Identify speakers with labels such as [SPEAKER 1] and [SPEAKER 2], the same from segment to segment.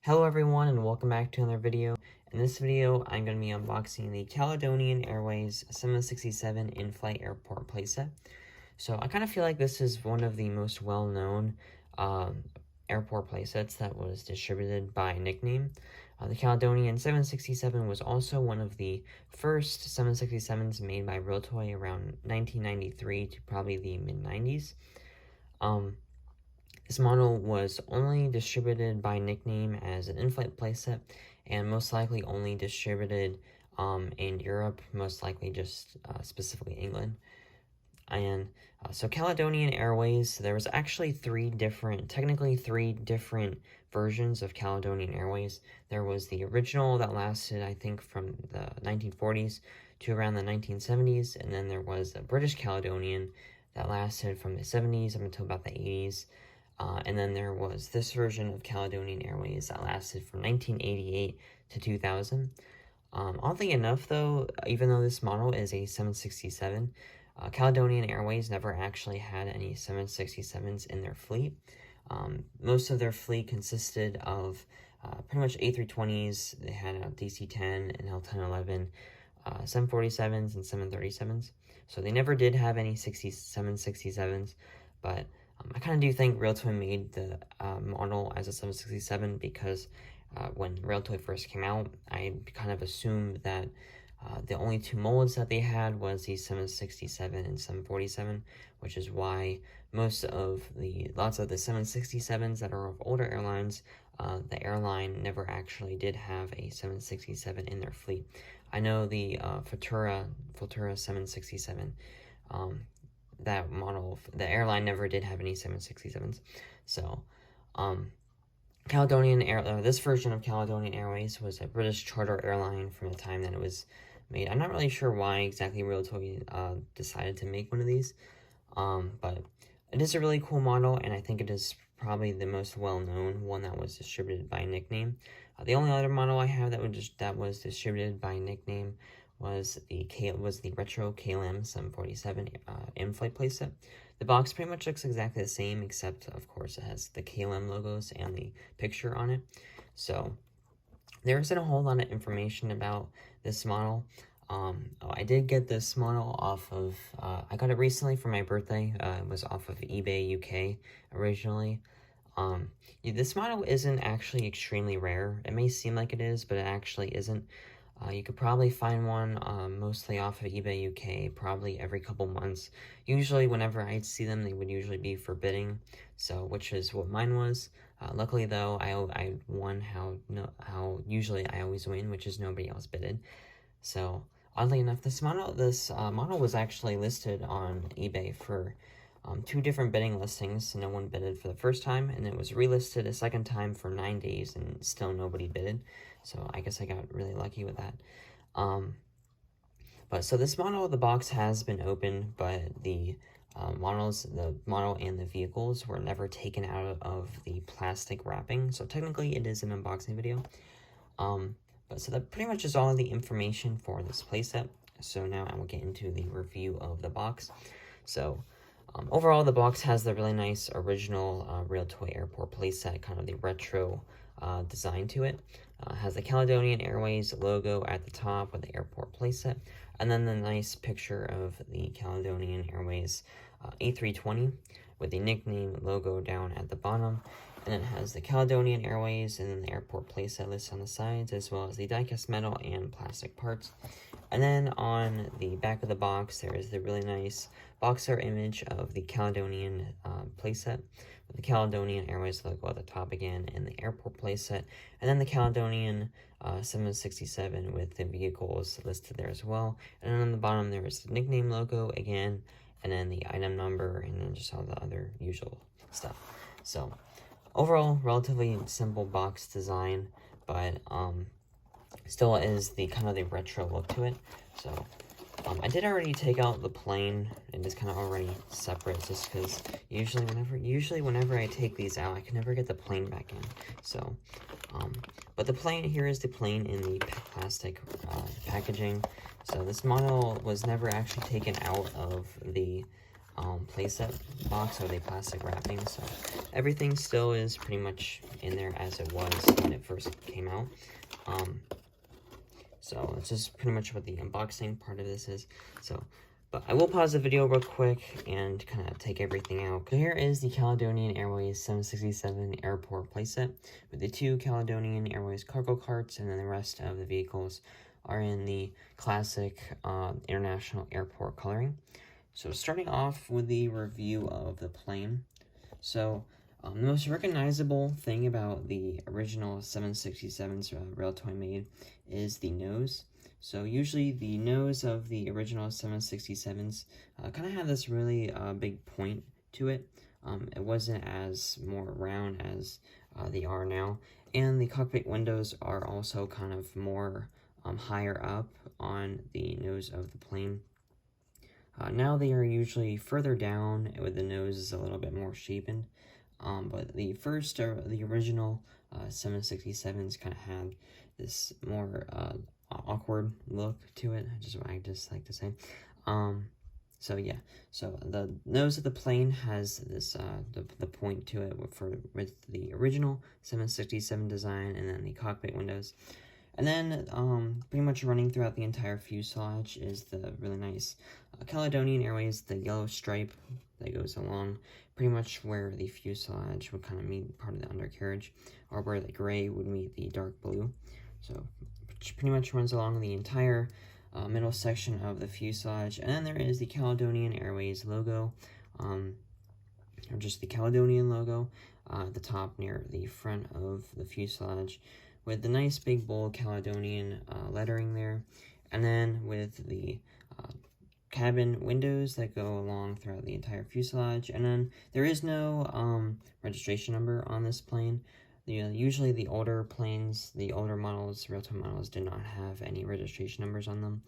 [SPEAKER 1] Hello everyone and welcome back to another video. In this video, I'm going to be unboxing the Caledonian Airways 767 in-flight airport playset. So I kind of feel like this is one of the most well-known airport playsets that was distributed by nickname. The Caledonian 767 was also one of the first 767s made by Realtoy around 1993 to probably the mid-90s. This model was only distributed by nickname as an in-flight playset, and most likely only distributed in Europe, most likely just specifically England. And so Caledonian Airways, there was actually technically three different versions of Caledonian Airways. There was the original that lasted, I think, from the 1940s to around the 1970s, and then there was the British Caledonian that lasted from the 70s up until about the 80s. And then there was this version of Caledonian Airways that lasted from 1988 to 2000. Oddly enough, though, even though this model is a 767, Caledonian Airways never actually had any 767s in their fleet. Most of their fleet consisted of pretty much A320s. They had a DC10 and L1011, 747s and 737s. So they never did have any 767s, but I kind of do think Realtoy made the model as a 767 because when Realtoy first came out, I kind of assumed that the only two molds that they had was the 767 and 747, which is why lots of the 767s that are of older airlines, the airline never actually did have a 767 in their fleet. I know the Futura 767, that model, the airline never did have any 767s. So, this version of Caledonian Airways was a British Charter Airline from the time that it was made. I'm not really sure why exactly Realtoy decided to make one of these, but it is a really cool model, and I think it is probably the most well-known one that was distributed by nickname. The only other model I have that was distributed by nickname was the retro KLM 747 in-flight playset. The box pretty much looks exactly the same, except of course it has the KLM logos and the picture on it. So there isn't a whole lot of information about this model. I did get this model off of, I got it recently for my birthday. It was off of eBay UK originally. This model isn't actually extremely rare. It may seem like it is, but it actually isn't. You could probably find one mostly off of eBay UK probably every couple months. Usually whenever I'd see them, they would usually be for bidding, so which is what mine was. Luckily though, I won how usually I always win, which is nobody else bidded. So oddly enough, this model was actually listed on eBay for two different bidding listings. No one bidded for the first time, and it was relisted a second time for 9 days, and still nobody bidded. So I guess I got really lucky with that. But so this model of the box has been opened, but the model and the vehicles were never taken out of the plastic wrapping. So technically it is an unboxing video. But so that pretty much is all of the information for this playset. So now I will get into the review of the box. So overall, the box has the really nice original Realtoy airport playset, kind of the retro design to it. Has the Caledonian Airways logo at the top with the airport playset, and then the nice picture of the Caledonian Airways A320 with the nickname logo down at the bottom. And then it has the Caledonian Airways and then the airport playset list on the sides, as well as the die-cast metal and plastic parts. And then on the back of the box, there is the really nice box art image of the Caledonian playset, with the Caledonian Airways logo at the top again, and the airport playset, and then the Caledonian 767 with the vehicles listed there as well. And then on the bottom, there is the nickname logo again, and then the item number, and then just all the other usual stuff. So overall, relatively simple box design, but still is the kind of the retro look to it. So I did already take out the plane. It is kind of already separate, just because usually whenever I take these out, I can never get the plane back in. So but the plane, here is the plane in the plastic packaging. So this model was never actually taken out of the playset box with a plastic wrapping, so everything still is pretty much in there as it was when it first came out. So it's just pretty much what the unboxing part of this is. But I will pause the video real quick and kind of take everything out. Here is the Caledonian Airways 767 airport playset with the 2 Caledonian Airways cargo carts, and then the rest of the vehicles are in the classic international airport coloring. So starting off with the review of the plane. So the most recognizable thing about the original 767s Realtoy made is the nose. So usually the nose of the original 767s kind of had this really big point to it. It wasn't as more round as they are now. And the cockpit windows are also kind of more higher up on the nose of the plane. Now they are usually further down with the nose is a little bit more shapen. But the original 767s kind of had this more awkward look to it, just what I just like to say. So yeah, so the nose of the plane has this the point to it with the original 767 design, and then the cockpit windows. And then, pretty much running throughout the entire fuselage is the really nice Caledonian Airways, the yellow stripe that goes along pretty much where the fuselage would kind of meet part of the undercarriage, or where the gray would meet the dark blue. So, which pretty much runs along the entire middle section of the fuselage. And then there is the Caledonian Airways logo, or just the Caledonian logo at the top near the front of the fuselage, with the nice big bold Caledonian lettering there, and then with the cabin windows that go along throughout the entire fuselage. And then there is no registration number on this plane. Usually the older planes, the older models, Realtoy models, did not have any registration numbers on them,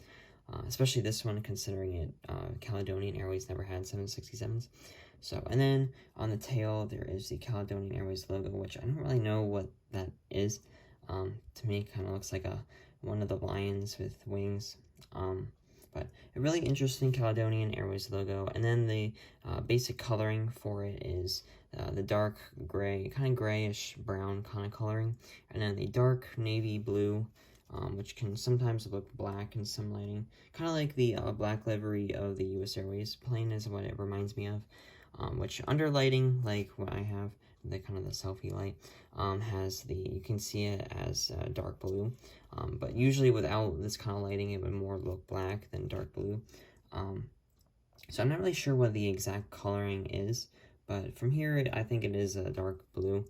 [SPEAKER 1] especially this one, considering it Caledonian Airways never had 767s. So, and then on the tail there is the Caledonian Airways logo, which I don't really know what that is. To me, it kind of looks like one of the lions with wings, but a really interesting Caledonian Airways logo. And then the basic coloring for it is the dark gray, kind of grayish brown kind of coloring, and then the dark navy blue, which can sometimes look black in some lighting, kind of like the black livery of the US Airways plane is what it reminds me of, which under lighting, like what I have, the kind of the selfie light, you can see it as dark blue, but usually without this kind of lighting it would more look black than dark blue. So I'm not really sure what the exact coloring is, but from here I think it is a dark blue,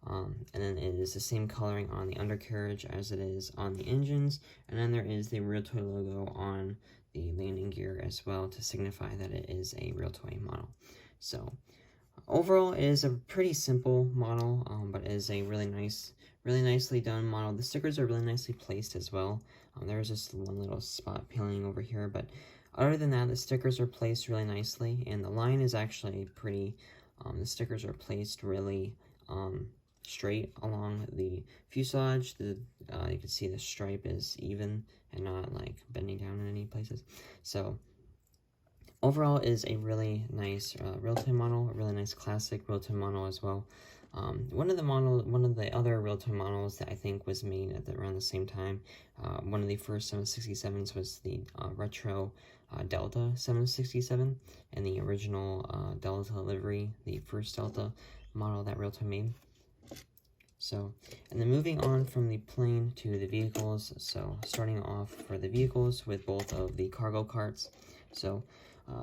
[SPEAKER 1] and then it is the same coloring on the undercarriage as it is on the engines, and then there is the Realtoy logo on the landing gear as well to signify that it is a Realtoy model. So overall, it is a pretty simple model, but it is a really nicely done model. The stickers are really nicely placed as well. There's just one little spot peeling over here, but other than that, the stickers are placed really nicely, and the line is actually pretty, the stickers are placed really straight along the fuselage. You can see the stripe is even and not like bending down in any places. So overall is a really nice Realtoy model, a really nice classic Realtoy model as well. One of the other Realtoy models that I think was made at around the same time, one of the first 767s was the retro Delta 767, and the original Delta livery, the first Delta model that Realtoy made. So, and then moving on from the plane to the vehicles, so starting off for the vehicles with both of the cargo carts. So,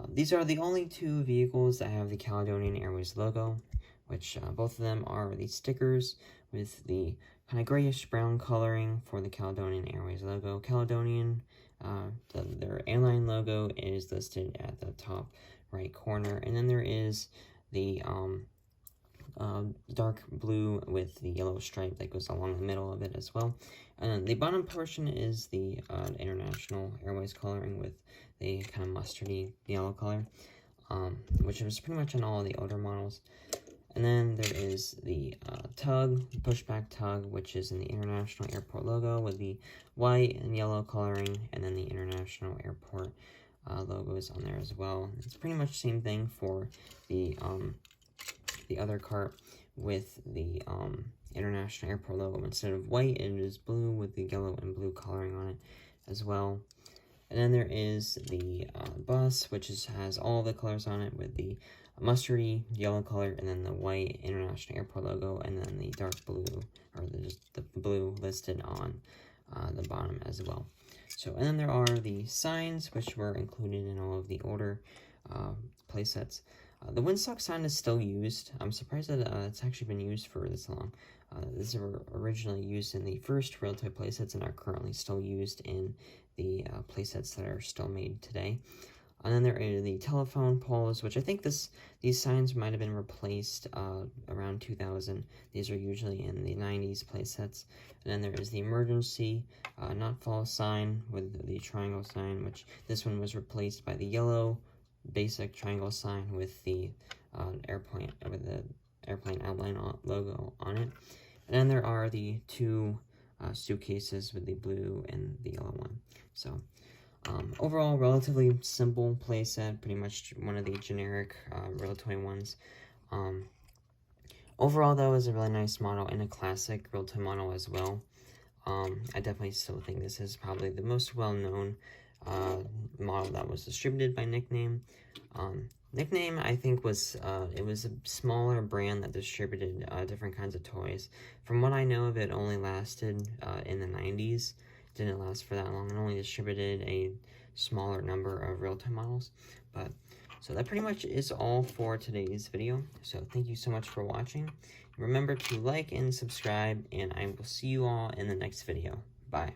[SPEAKER 1] these are the only 2 vehicles that have the Caledonian Airways logo, which both of them are the stickers with the kind of grayish brown coloring for the Caledonian Airways logo. Caledonian, their airline logo is listed at the top right corner, and then there is the dark blue with the yellow stripe that goes along the middle of it as well. And then the bottom portion is the International Airways coloring with the kind of mustardy yellow color, which was pretty much on all of the older models. And then there is the pushback tug, which is in the International Airport logo with the white and yellow coloring, and then the International Airport logos on there as well. It's pretty much the same thing for the other cart with the International Airport logo. Instead of white, it is blue with the yellow and blue coloring on it as well. And then there is the bus, which has all the colors on it with the mustardy yellow color, and then the white International Airport logo, and then the dark blue, or just the blue listed on the bottom as well. So, and then there are the signs, which were included in all of the older playsets. The windsock sign is still used. I'm surprised that it's actually been used for this long. These were originally used in the first Realtoy playsets and are currently still used in the playsets that are still made today. And then there are the telephone poles, which I think these signs might have been replaced around 2000. These are usually in the 90s playsets. And then there is the emergency not fall sign with the triangle sign, which this one was replaced by the yellow basic triangle sign with the airplane outline logo on it. And then there are the two suitcases with the blue and the yellow one. So overall, relatively simple playset, pretty much one of the generic Realtoy ones. Overall, though, is a really nice model and a classic Realtoy model as well. I definitely still think this is probably the most well-known model that was distributed by Nickname. Nickname, I think, was it was a smaller brand that distributed different kinds of toys. From what I know of, it only lasted in the 90s. Didn't last for that long, and only distributed a smaller number of Realtoy models. But so that pretty much is all for today's video. So thank you so much for watching. Remember to like and subscribe, and I will see you all in the next video. Bye.